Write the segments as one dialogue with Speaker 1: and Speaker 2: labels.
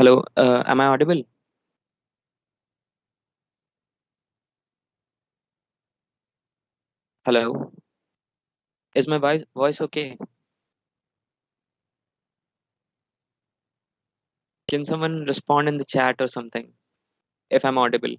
Speaker 1: Hello, am I audible? Hello, is my voice okay? Can someone respond in the chat or something if I'm audible?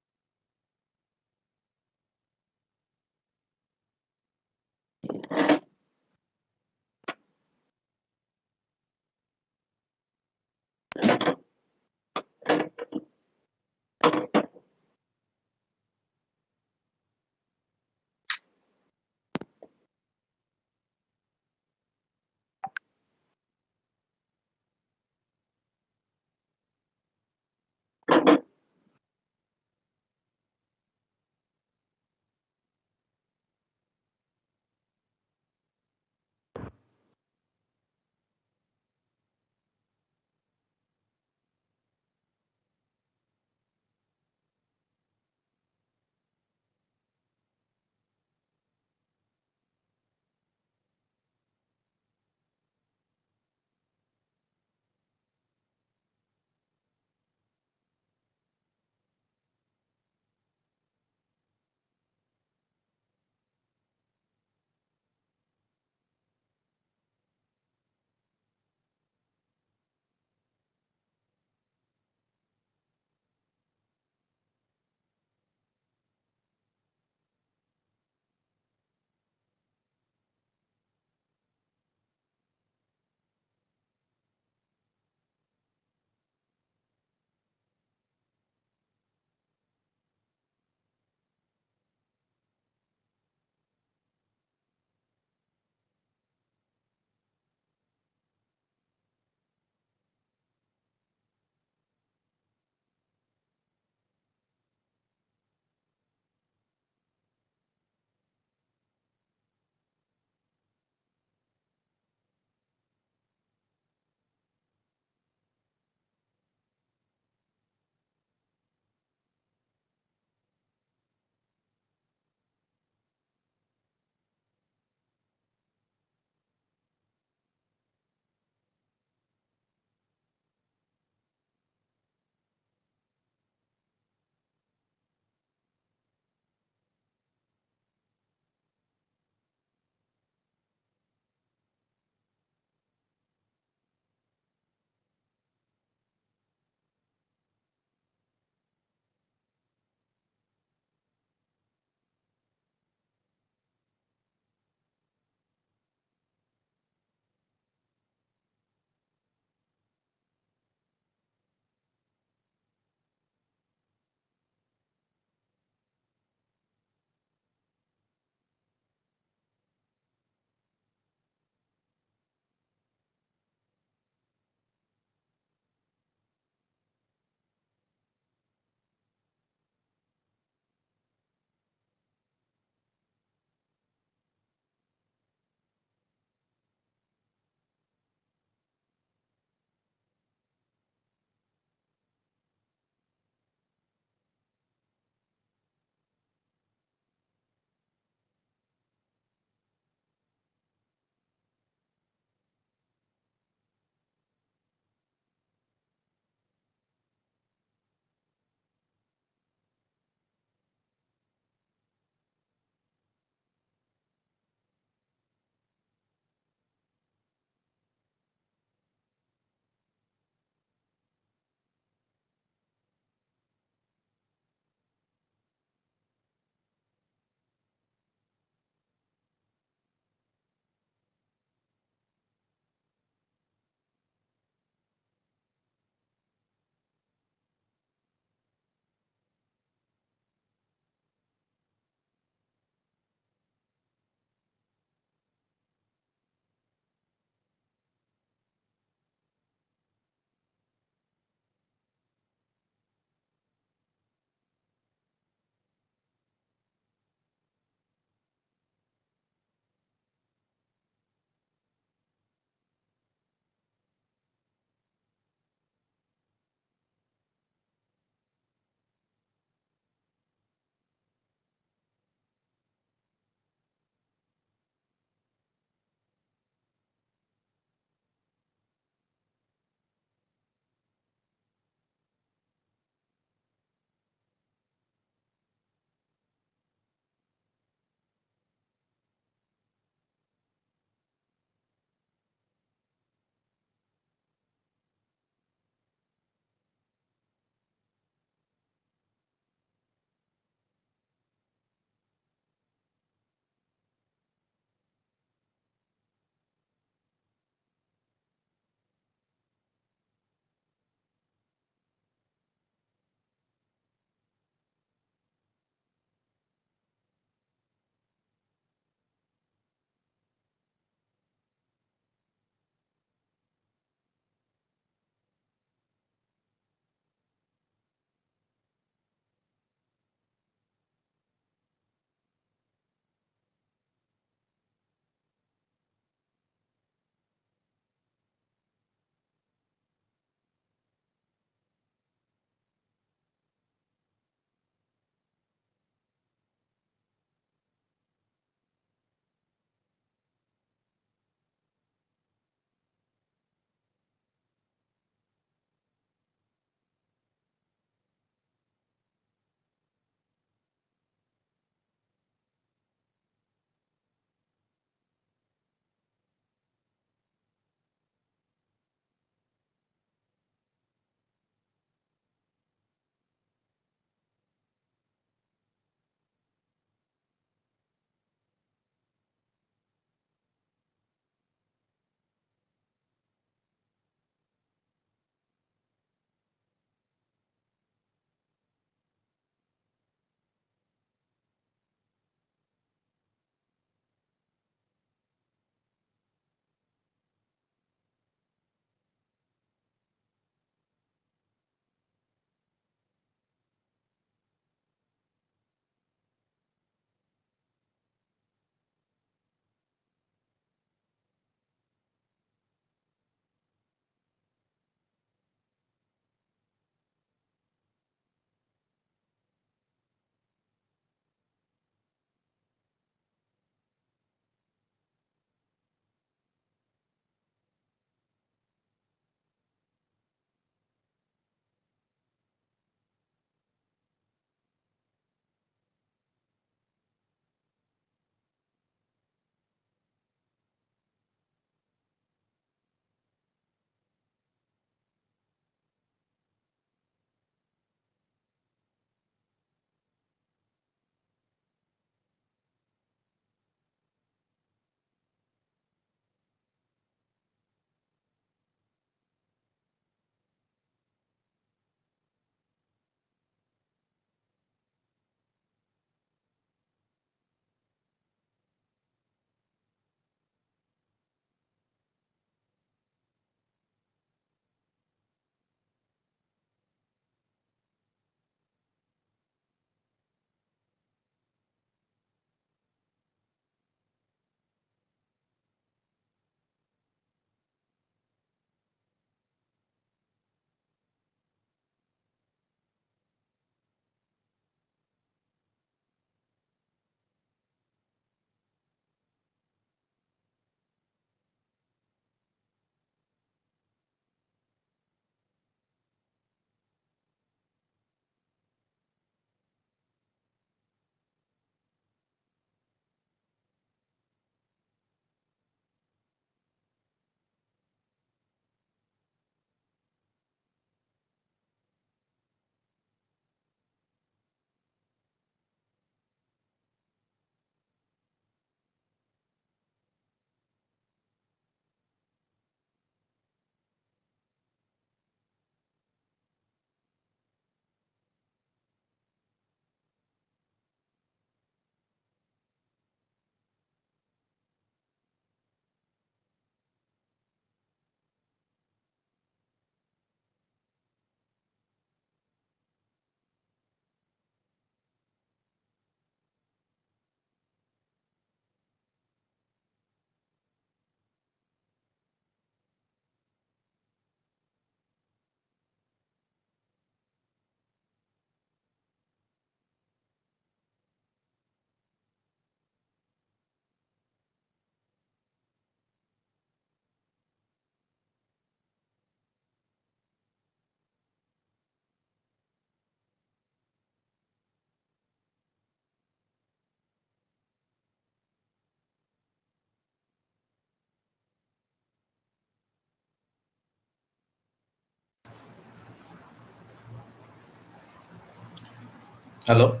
Speaker 2: Hello.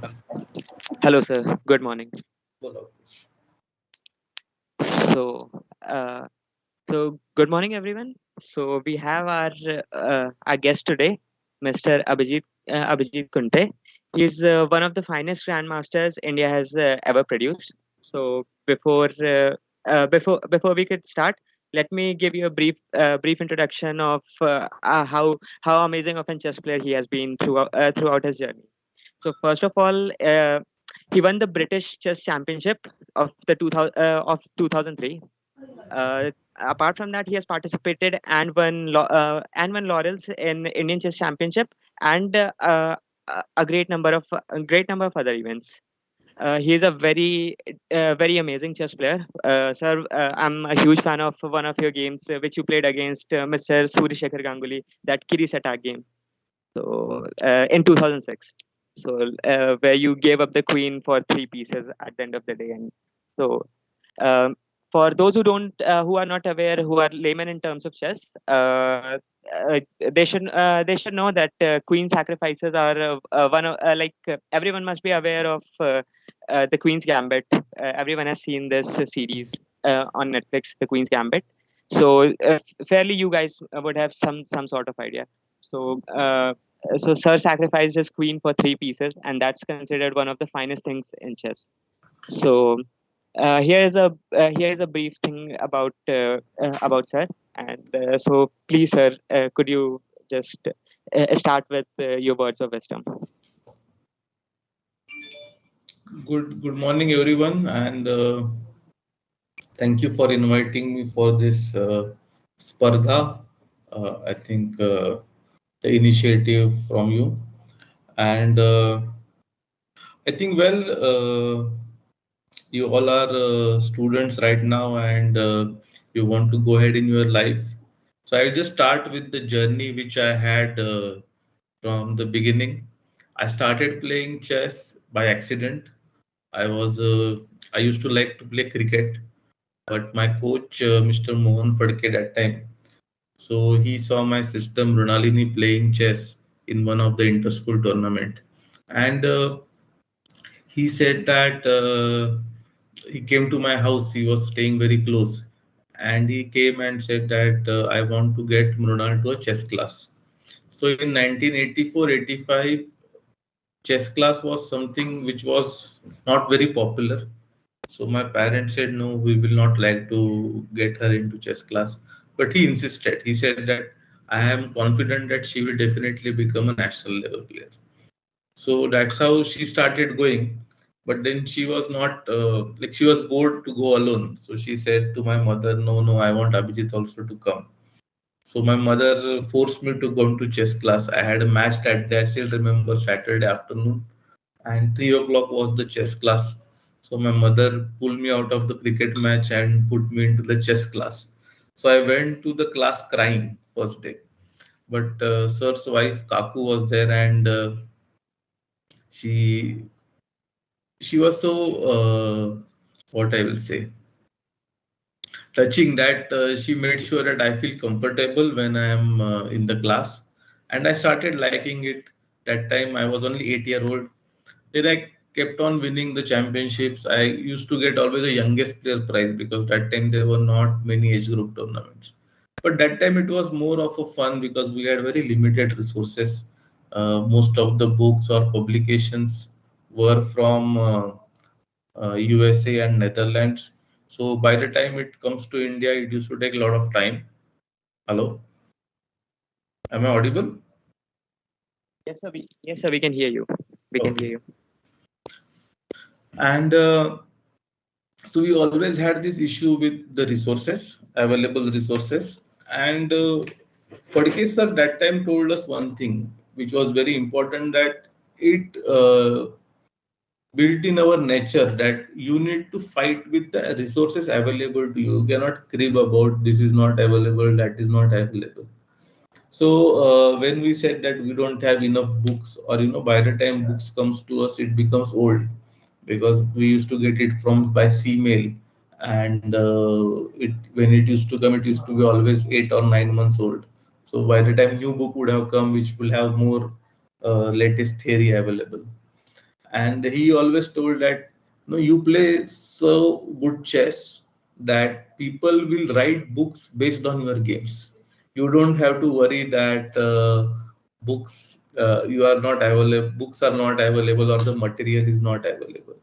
Speaker 1: Hello, sir. Good morning.
Speaker 2: Hello.
Speaker 1: So, uh, good morning, everyone. So we have our guest today, Mr. Abhijit Kunte. He's one of the finest grandmasters India has ever produced. So before we could start, let me give you a brief introduction of how amazing of a chess player he has been throughout his journey. So first of all, he won the British Chess Championship of 2003. Apart from that, he has participated and won laurels in Indian Chess Championship and a great number of other events. He is a very amazing chess player. Sir, I'm a huge fan of one of your games which you played against Mr. Surya Ganguly, that Kiris attack game. So in 2006, so where you gave up the queen for three pieces at the end of the day, and so um, for those who are not aware, who are laymen in terms of chess, they should know that queen sacrifices are one of everyone must be aware of the Queen's Gambit. Everyone has seen this series on Netflix, the Queen's Gambit. So fairly, you guys would have some sort of idea. So. So Sir sacrificed his queen for three pieces, and that's considered one of the finest things in chess. So here is a brief thing about Sir, and so please, Sir, could you just start with your words of wisdom?
Speaker 2: Good morning, everyone, and thank you for inviting me for this Spardha. I think the initiative from you, and I think you all are students right now, and you want to go ahead in your life. So I'll just start with the journey which I had from the beginning. I started playing chess by accident. I was I used to like to play cricket, but my coach, Mr. Mohan Fadke, that time, so he saw my sister Runalini playing chess in one of the inter-school tournament, and he said that he came to my house. He was staying very close, and he came and said that I want to get Mrunal to a chess class. So in 1984-85, chess class was something which was not very popular. So my parents said, no, we will not like to get her into chess class. But he insisted. He said that I am confident that she will definitely become a national level player. So that's how she started going. But then she was not like she was bored to go alone. So she said to my mother, no, no, I want Abhijit also to come. So my mother forced me to come to chess class. I had a match that day. I still remember Saturday afternoon, and 3 o'clock was the chess class. So my mother pulled me out of the cricket match and put me into the chess class. So I went to the class crying first day. But sir's wife Kaku was there, and she she was so what I will say touching that she made sure that I feel comfortable when I am in the class, and I started liking it. That time I was only 8 year old. Then I kept on winning the championships. I used to get always the youngest player prize because that time there were not many age group tournaments. But that time it was more of a fun because we had very limited resources. Most of the books or publications were from USA and Netherlands. So by the time it comes to India, it used to take a lot of time. Hello, am I audible?
Speaker 1: Yes, sir, we can hear you. We can hear
Speaker 2: Okay.
Speaker 1: you.
Speaker 2: And so we always had this issue with the resources, available resources. And Fadke sir that time told us one thing, which was very important, that it built in our nature that you need to fight with the resources available to you. You cannot crib about this is not available, that is not available. So when we said that we don't have enough books, or by the time books comes to us, it becomes old because we used to get it from by sea mail, and it when it used to come, it used to be always 8 or 9 months old. So by the time new book would have come, which will have more latest theory available. and he always told that, no, you play so good chess that people will write books based on your games. You don't have to worry that books you are not available, books are not available, or the material is not available.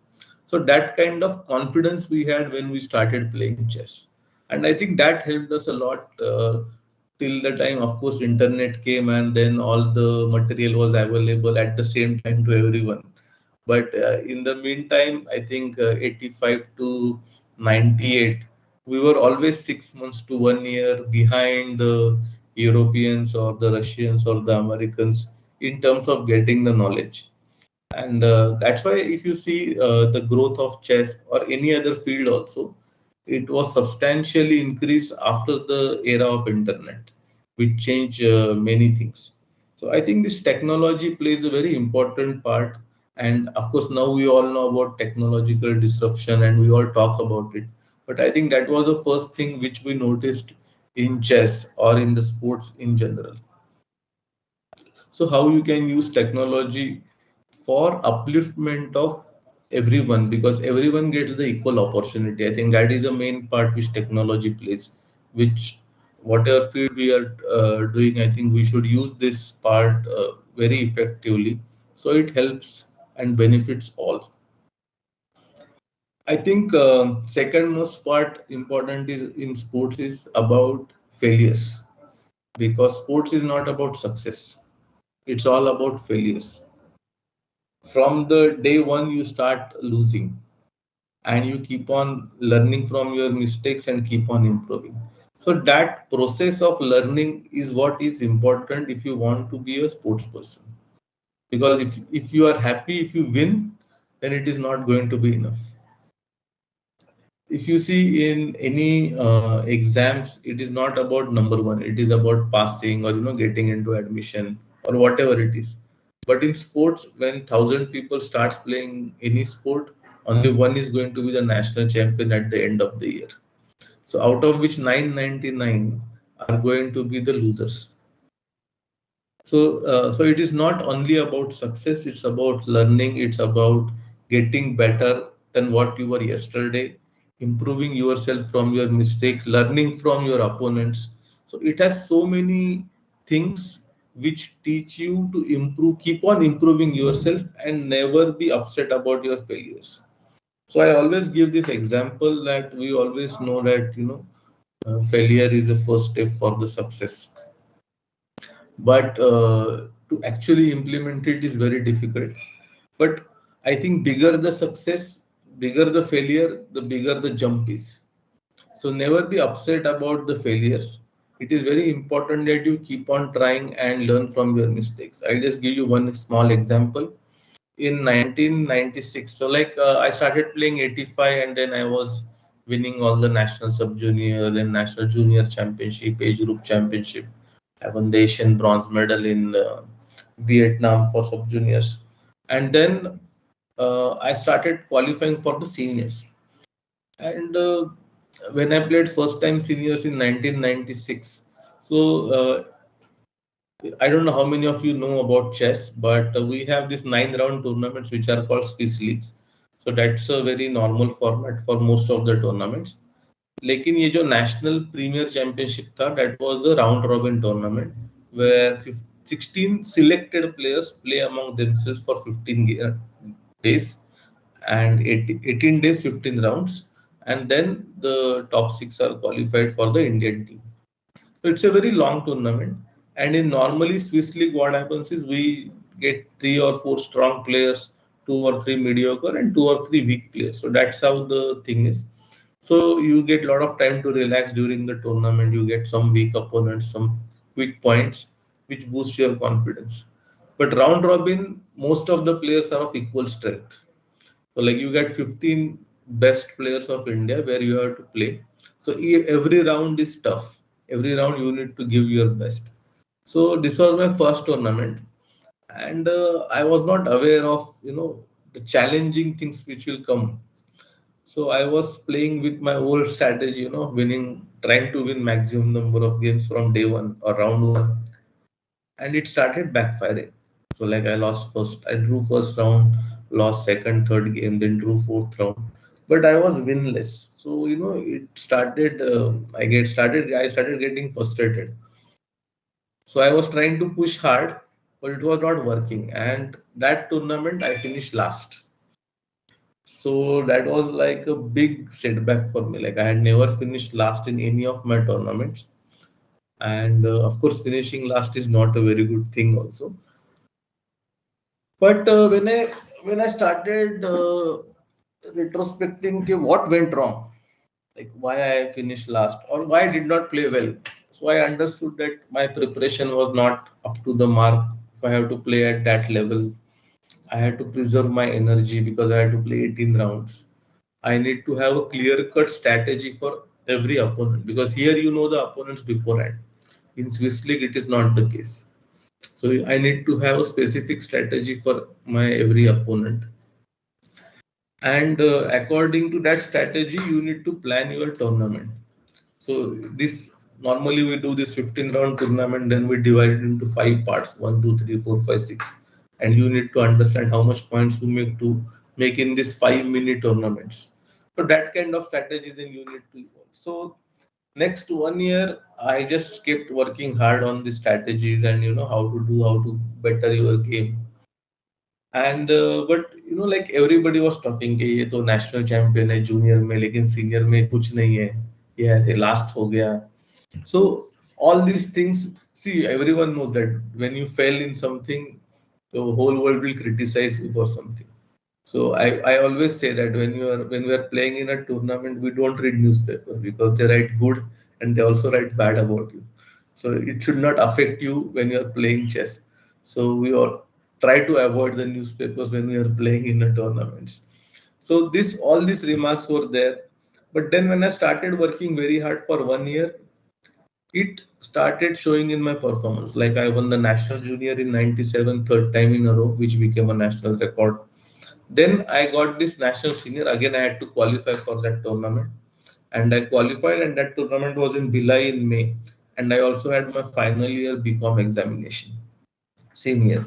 Speaker 2: So that kind of confidence we had when we started playing chess, and I think that helped us a lot till the time, of course, internet came, and then all the material was available at the same time to everyone. But in the meantime, I think 85 to 98, we were always 6 months to 1 year behind the Europeans or the Russians or the Americans in terms of getting the knowledge. And that's why if you see the growth of chess or any other field also, it was substantially increased after the era of internet, which changed many things. So I think this technology plays a very important part. And of course, now we all know about technological disruption and we all talk about it. But I think that was the first thing which we noticed in chess or in the sports in general. So how you can use technology for upliftment of everyone, because everyone gets the equal opportunity. I think that is the main part which technology plays, which whatever field we are doing, I think we should use this part very effectively. So it helps and benefits all. I think second most part important is in sports is about failures, because sports is not about success. It's all about failures. From the day one you start losing, and you keep on learning from your mistakes and keep on improving. So that process of learning is what is important if you want to be a sports person, because if you are happy if you win, then it is not going to be enough. If you see in any exams, it is not about number one, it is about passing or getting into admission or whatever it is. But in sports, when 1,000 people starts playing any sport, only one is going to be the national champion at the end of the year. So out of which 999 are going to be the losers. So it is not only about success, it's about learning, it's about getting better than what you were yesterday, improving yourself from your mistakes, learning from your opponents. So it has so many things which teach you to improve, keep on improving yourself and never be upset about your failures. So I always give this example that we always know that, failure is the first step for the success, but to actually implement it is very difficult. But I think bigger the success, bigger the failure, the bigger the jump is. So never be upset about the failures. It is very important that you keep on trying and learn from your mistakes. I'll just give you one small example. In 1996, so I started playing 85, and then I was winning all the national sub junior, then national junior championship, age group championship. I won the Asian bronze medal in Vietnam for sub juniors, and then I started qualifying for the seniors. And when I played first time seniors in 1996, so I don't know how many of you know about chess, but we have these 9 round tournaments which are called Swiss leagues. So that's a very normal format for most of the tournaments. लेकिन ये जो national premiere championship था, that was a round robin tournament where 16 selected players play among themselves for 15 days, and 18 days, 15 rounds, and then the top 6 are qualified for the Indian team. So it's a very long tournament. And in normally Swiss League, what happens is we get 3 or 4 strong players, 2 or 3 mediocre, and 2 or 3 weak players. So that's how the thing is. So you get a lot of time to relax during the tournament. You get some weak opponents, some quick points, which boost your confidence. But round robin, most of the players are of equal strength. So like you get 15 best players of India where you have to play. So every round is tough. Every round you need to give your best. So this was my first tournament, and I was not aware of the challenging things which will come. So I was playing with my old strategy, winning, trying to win maximum number of games from day one or round one, and it started backfiring. So like I lost first, I drew first round, lost second, third game, then drew fourth round. But I was winless. So it started. I started getting frustrated. So I was trying to push hard, but it was not working. And that tournament, I finished last. So that was like a big setback for me. Like I had never finished last in any of my tournaments. And of course, finishing last is not a very good thing also. But when I started retrospecting, okay, what went wrong, like why I finished last or why I did not play well. So I understood that my preparation was not up to the mark. If I have to play at that level, I had to preserve my energy because I had to play 18 rounds. I need to have a clear cut strategy for every opponent because here you know the opponents beforehand. In Swiss League, it is not the case. So I need to have a specific strategy for my every opponent. And according to that strategy, you need to plan your tournament. So this normally we do this 15 round tournament, then we divide it into five parts: one, two, three, four, five, six. And you need to understand how much points you make in these 5 minute tournaments. So that kind of strategy then you need to evolve. So next 1 year, I just kept working hard on the strategies and how to better your game. And but like everybody was talking कि ये तो national champion है junior में लेकिन senior में कुछ नहीं है ये ऐसे last हो गया. So all these things, see, everyone knows that when you fail in something, the whole world will criticize you for something. So I always say that when we are playing in a tournament, we don't read newspaper because they write good and they also write bad about you. So it should not affect you when you are playing chess. So we all try to avoid the newspapers when we are playing in the tournaments. So this all these remarks were there. But then when I started working very hard for 1 year, it started showing in my performance. Like I won the national junior in 97, third time in a row, which became a national record. Then I got this national senior. Again, I had to qualify for that tournament. And I qualified, and that tournament was in Bhilai in May. And I also had my final year BCom examination, same year.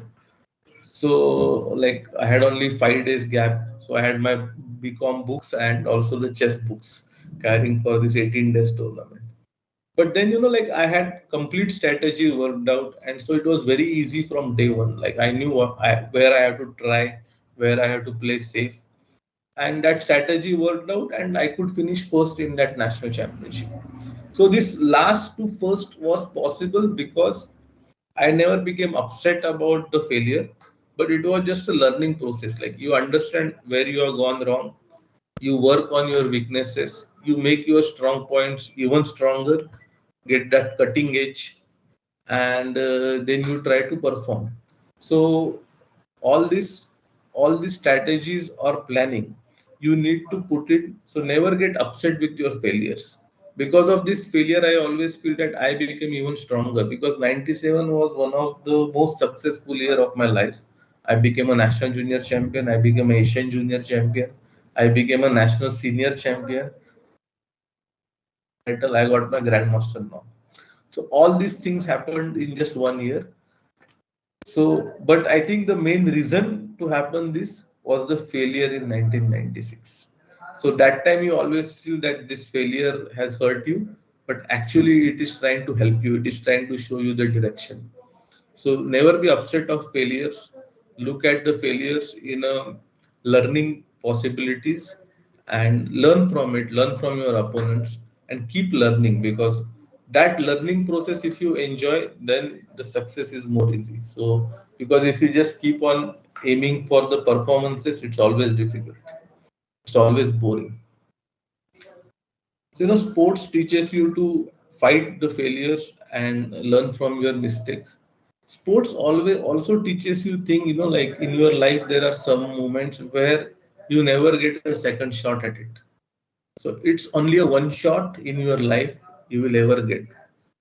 Speaker 2: So, like, I had only 5 days gap. So, I had my BCom books and also the chess books carrying for this 18 days tournament. But then, like I had complete strategy worked out, and so it was very easy from day one. Like I knew where I have to try, where I have to play safe, and that strategy worked out, and I could finish first in that national championship. So this last to first was possible because I never became upset about the failure, but it was just a learning process. Like you understand where you have gone wrong, you work on your weaknesses, you make your strong points even stronger, get that cutting edge, and then you try to perform. So all this all these strategies or planning, you need to put it. So never get upset with your failures. Because of this failure, I always feel that I became even stronger because 97 was one of the most successful year of my life. I became a national junior champion, I became an Asian junior champion, I became a national senior champion, title, I got my Grandmaster now. So all these things happened in just 1 year. So, but I think the main reason to happen this was the failure in 1996. So that time you always feel that this failure has hurt you, but actually it is trying to help you. It is trying to show you the direction. So never be upset of failures. Look at the failures in a learning possibilities and learn from it, learn from your opponents and keep learning because that learning process, if you enjoy, then the success is more easy. So because if you just keep on aiming for the performances, it's always difficult. It's always boring. So, sports teaches you to fight the failures and learn from your mistakes. Sports always also teaches you thing, like in your life, there are some moments where you never get a second shot at it. So it's only a one shot in your life you will ever get.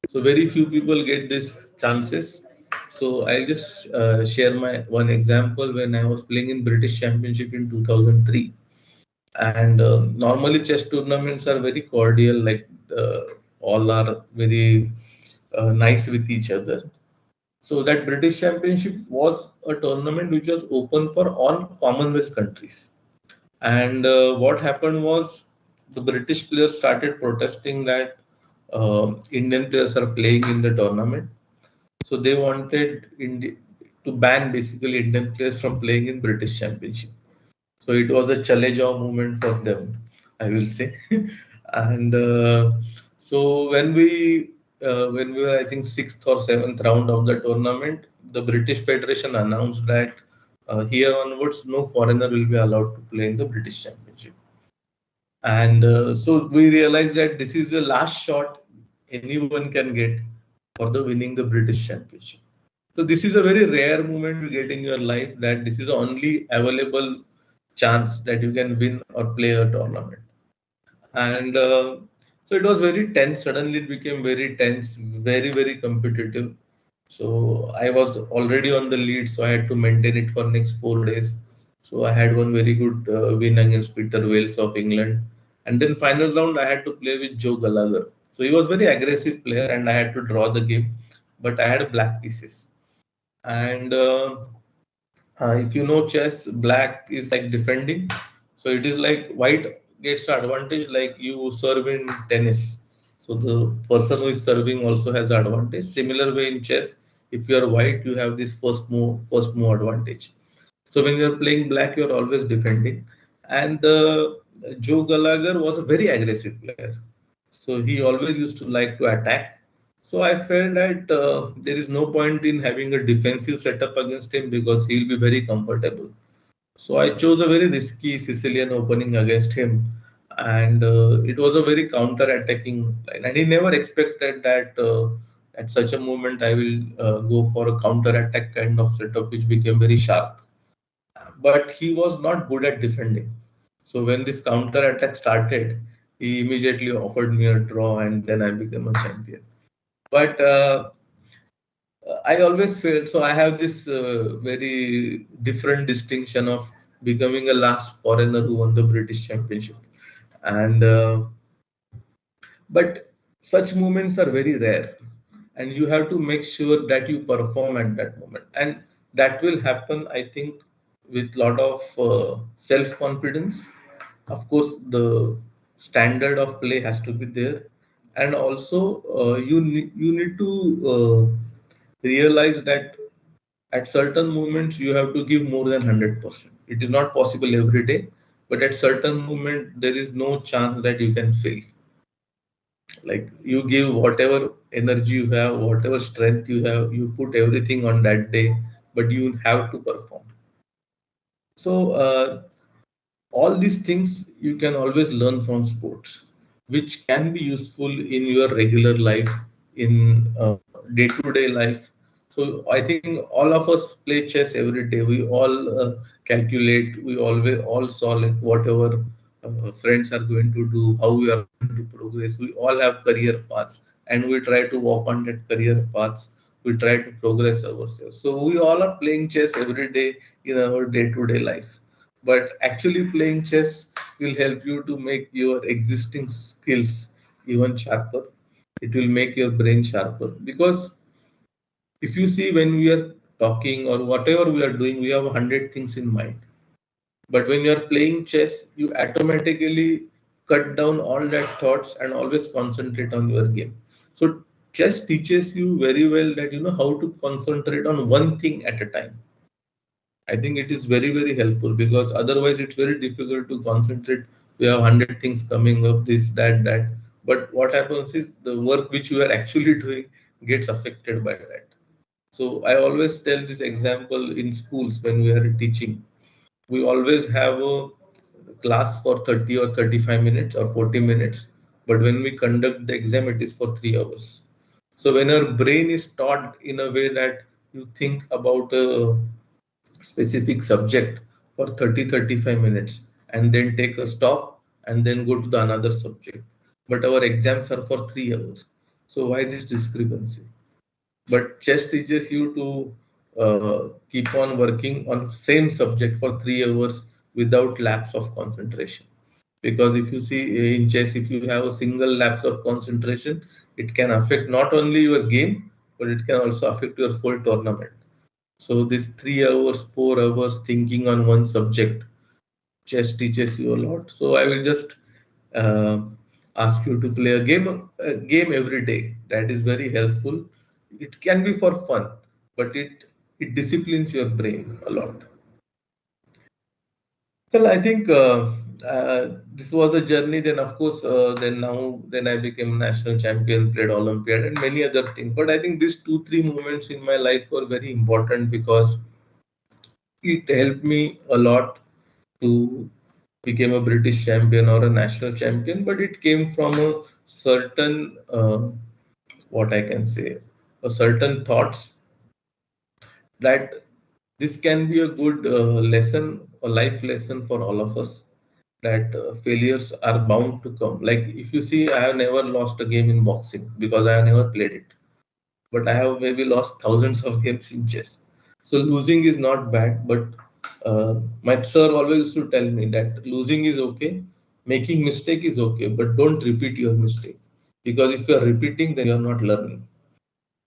Speaker 2: So very few people get these chances. So I'll just share my one example when I was playing in British Championship in 2003. And normally chess tournaments are very cordial, like all are very nice with each other. So that British Championship was a tournament which was open for all Commonwealth countries. And what happened was the British players started protesting that Indian players are playing in the tournament. So they wanted to ban basically Indian players from playing in British Championship. So it was a Chalejaw moment for them, I will say. And so when we were, I think, sixth or seventh round of the tournament, the British Federation announced that here onwards no foreigner will be allowed to play in the British Championship. And so we realized that this is the last shot anyone can get for the winning the British Championship. So this is a very rare moment you get in your life, that this is the only available chance that you can win or play a tournament. And so it was very tense. Suddenly it became very tense, very competitive. So I was already on the lead, so I had to maintain it for next 4 days. So I had one very good win against Peter Wales of England, and then final round I had to play with Joe Gallagher. So he was very aggressive player, and I had to draw the game, but I had black pieces. And if you know chess, black is like defending. So it is like white gets the advantage like you serve in tennis. So the person who is serving also has advantage. Similar way in chess, if you are white, you have this first move advantage. So when you are playing black, you are always defending. And Joe Gallagher was a very aggressive player. So he always used to like to attack. So I felt that there is no point in having a defensive setup against him because he'll be very comfortable. So I chose a very risky Sicilian opening against him, and it was a very counter-attacking line. And he never expected that at such a moment I will go for a counter-attack kind of setup, which became very sharp. But he was not good at defending. So when this counter-attack started, he immediately offered me a draw, and then I became a champion. But I always felt so. I have this very different distinction of becoming a last foreigner who won the British Championship, and but such moments are very rare, and you have to make sure that you perform at that moment, and that will happen, I think, with lot of self confidence. Of course, the standard of play has to be there, and also you need to realize that at certain moments you have to give more than 100%. It is not possible every day, but at certain moment there is no chance that you can fail. Like you give whatever energy you have, whatever strength you have, you put everything on that day, but you have to perform. So all these things you can always learn from sports, which can be useful in your regular life, in day-to-day life. So I think all of us play chess every day. We all calculate, we always all solve it, whatever friends are going to do, how we are going to progress. We all have career paths, and we try to walk on that career paths. We try to progress ourselves. So we all are playing chess every day in our day-to-day life. But actually playing chess will help you to make your existing skills even sharper. It will make your brain sharper, because if you see, when we are talking or whatever we are doing, we have 100 things in mind. But when you are playing chess, you automatically cut down all that thoughts and always concentrate on your game. So chess teaches you very well that you know how to concentrate on one thing at a time. I think it is very helpful, because otherwise it's very difficult to concentrate. We have 100 things coming up, this, that. But what happens is the work which you are actually doing gets affected by that. So I always tell this example in schools when we are teaching. We always have a class for 30 or 35 minutes or 40 minutes. But when we conduct the exam, it is for 3 hours. So when our brain is taught in a way that you think about a specific subject for 30-35 minutes and then take a stop and then go to the another subject, but our exams are for 3 hours. So why this discrepancy? But chess teaches you to keep on working on same subject for 3 hours without lapse of concentration. Because if you see in chess, if you have a single lapse of concentration, it can affect not only your game but it can also affect your full tournament. So this 3 hours, 4 hours thinking on one subject, chess teaches you a lot. So I will just uh, ask you to play a game every day. That is very helpful. It can be for fun, but it disciplines your brain a lot. Well, I think this was a journey. Then, of course, then I became national champion, played Olympiad, and many other things. But I think these two, three moments in my life were very important because it helped me a lot to become a British champion or a national champion. But it came from a certain, what I can say, a certain thoughts that this can be a good lesson, a life lesson for all of us, that failures are bound to come. Like if you see, I have never lost a game in boxing because I have never played it, but I have maybe lost thousands of games in chess. So losing is not bad, but my sir always used to tell me that losing is okay, making mistake is okay, but don't repeat your mistake, because if you are repeating, then you are not learning.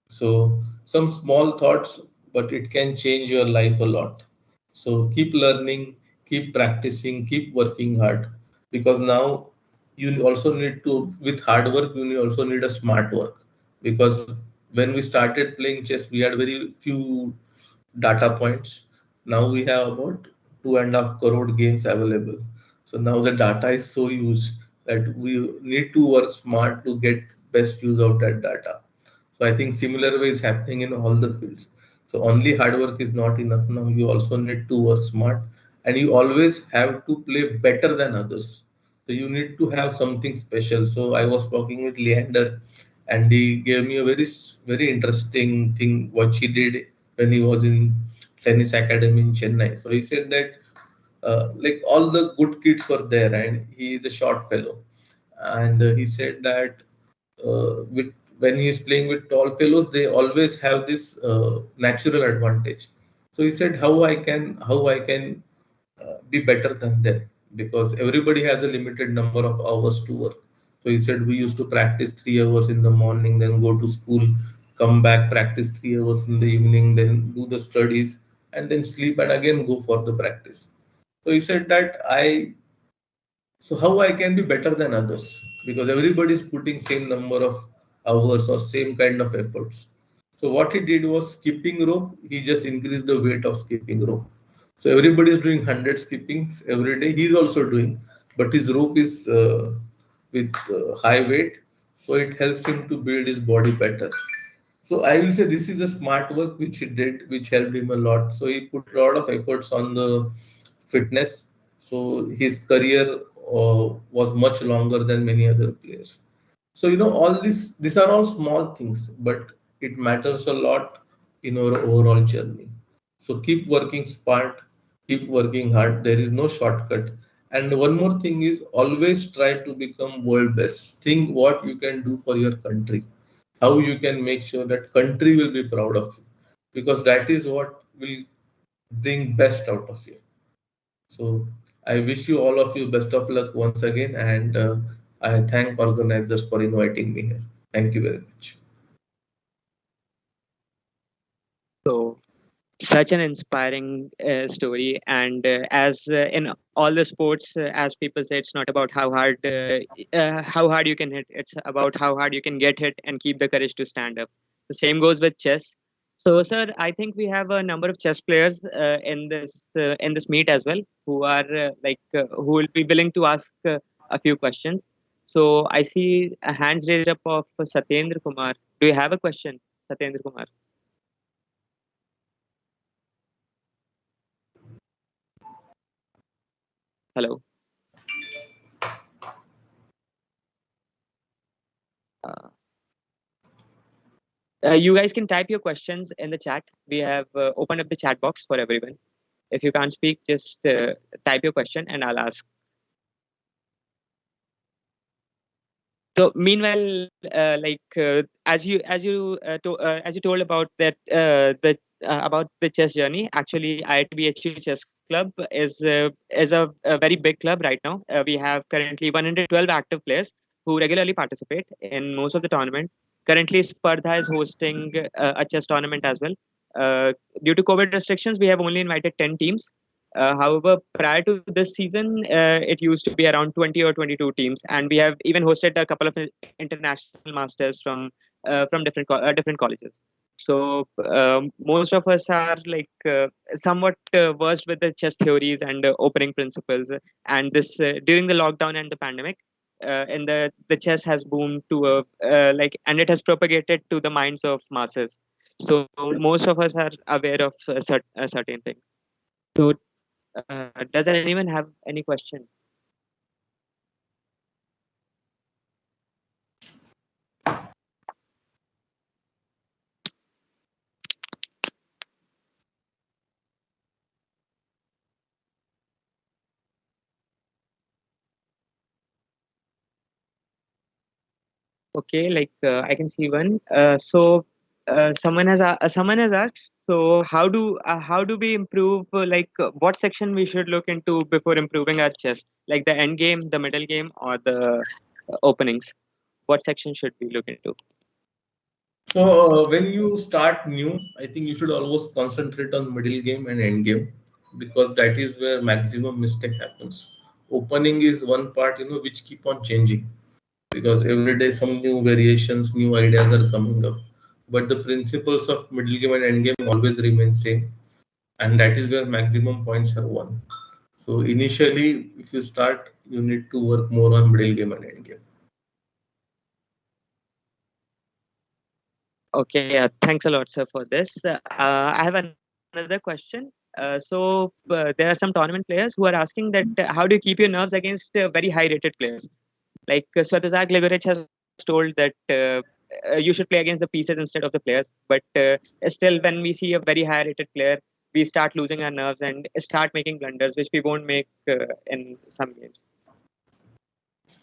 Speaker 2: So some small thoughts, but it can change your life a lot. So keep learning, keep practicing, keep working hard, because now you also need to, with hard work, you also need a smart work. Because when we started playing chess, we had very few data points. Now we have about 2.5 crore games available. So now the data is so huge that we need to work smart to get best use of that data. So I think similar way is happening in all the fields. So only hard work is not enough. Now you also need to work smart, and you always have to play better than others. So you need to have something special. So I was talking with Leander, and he gave me a very interesting thing what he did when he was in tennis academy in Chennai. So he said that like all the good kids were there, and he is a short fellow, and he said that with when he is playing with tall fellows, they always have this natural advantage. So he said, how I can be better than them, because everybody has a limited number of hours to work. So he said we used to practice 3 hours in the morning, then go to school, come back, practice 3 hours in the evening, then do the studies, and then sleep and again go for the practice. So he said that so how I can be better than others, because everybody is putting same number of hours or same kind of efforts. So what he did was skipping rope. He just increased the weight of skipping rope. So everybody is doing 100 skippings every day. He's also doing, but his rope is with high weight, so it helps him to build his body better. So I will say this is a smart work which he did, which helped him a lot. So he put a lot of efforts on the fitness. So his career was much longer than many other players. So all these are all small things, but it matters a lot in our overall journey. So keep working smart, keep working hard. There is no shortcut. And one more thing is always try to become world best. Think what you can do for your country, how you can make sure that country will be proud of you, because that is what will bring best out of you. So I wish you all of you best of luck once again, and I thank organizers for inviting me here. Thank you very much.
Speaker 1: So such an inspiring story, and as in all the sports, as people say, it's not about how hard you can hit, it's about how hard you can get hit and keep the courage to stand up. The same goes with chess. So sir, I think we have a number of chess players in this meet as well, who are who will be willing to ask a few questions. So I see a hands raised up of Satyendra Kumar. Do you have a question, Satyendra Kumar? Hello. Uh, you guys can type your questions in the chat. We have opened up the chat box for everyone. If you can't speak, just type your question and I'll ask. So meanwhile, as you told about that the about the chess journey, actually IIT Chess Club is a very big club right now. We have currently 112 active players who regularly participate in most of the tournament. Currently, Spardha is hosting a chess tournament as well. Due to COVID restrictions, we have only invited 10 teams. However, prior to this season, it used to be around 20 or 22 teams, and we have even hosted a couple of international masters from different colleges. So most of us are like somewhat versed with the chess theories and opening principles. And this during the lockdown and the pandemic, and the chess has boomed to a like, and it has propagated to the minds of masses. So most of us are aware of certain things. So does anyone have any question? Okay, like I can see one. Someone has asked. So how do we improve? What section we should look into before improving our chess? Like the end game, the middle game, or the openings? What section should we look into?
Speaker 2: So when you start new, I think you should always concentrate on middle game and end game because that is where maximum mistake happens. Opening is one part, which keep on changing because every day some new variations, new ideas are coming up. But the principles of middle game and end game always remain same, and that is where maximum points are won. So initially, if you start, you need to work more on middle game and end game.
Speaker 1: Okay, thanks a lot, sir, for this. I have another question. There are some tournament players who are asking that how do you keep your nerves against very high rated players? Like Svetozar Gligoric has told that you should play against the pieces instead of the players. But still, when we see a very high rated player, we start losing our nerves and start making blunders, which we won't make in some games.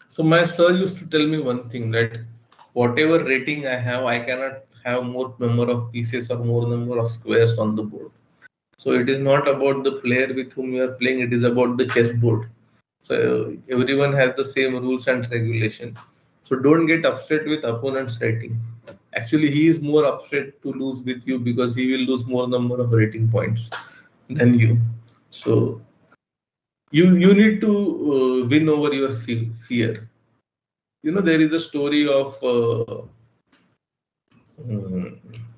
Speaker 2: So my sir used to tell me one thing that whatever rating I have, I cannot have more number of pieces or more number of squares on the board. So it is not about the player with whom you are playing, it is about the chessboard. So everyone has the same rules and regulations. So don't get upset with opponent's rating. Actually, he is more upset to lose with you because he will lose more number of rating points than you. So you need to win over your fear. There is a story of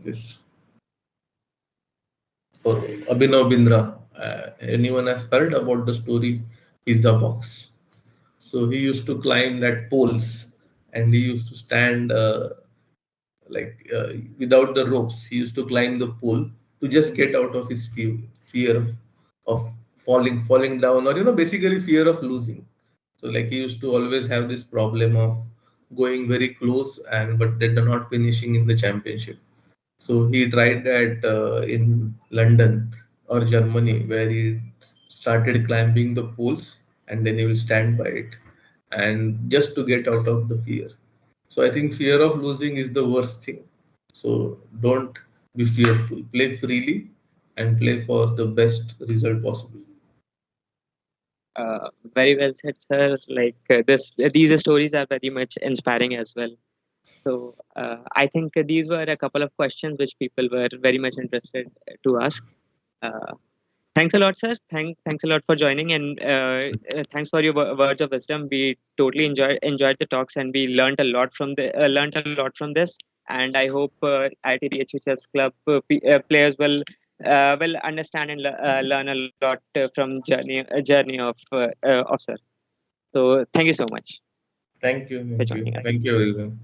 Speaker 2: this for Abhinav Bindra. Anyone has heard about the story Pizza Box? So he used to climb that poles and he used to stand without the ropes. He used to climb the pole to just get out of his fear of falling down, or basically fear of losing. So like he used to always have this problem of going very close and but then not finishing in the championship. So he tried that in London or Germany, where he started climbing the poles and then he will stand by it, and just to get out of the fear. So I think fear of losing is the worst thing. So don't be fearful. Play freely and play for the best result possible.
Speaker 1: Very well said, sir. Like these stories are very much inspiring as well. So I think these were a couple of questions which people were very much interested to ask. Uh, Thanks a lot, sir. Thanks a lot for joining, and thanks for your words of wisdom. We totally enjoyed the talks, and we learned a lot from this. And I hope IIT Chess Club players will understand and learn a lot from journey of sir. So thank you so much
Speaker 2: Thank you.
Speaker 1: for
Speaker 2: Thank you.
Speaker 1: joining us.
Speaker 2: Thank you, everyone.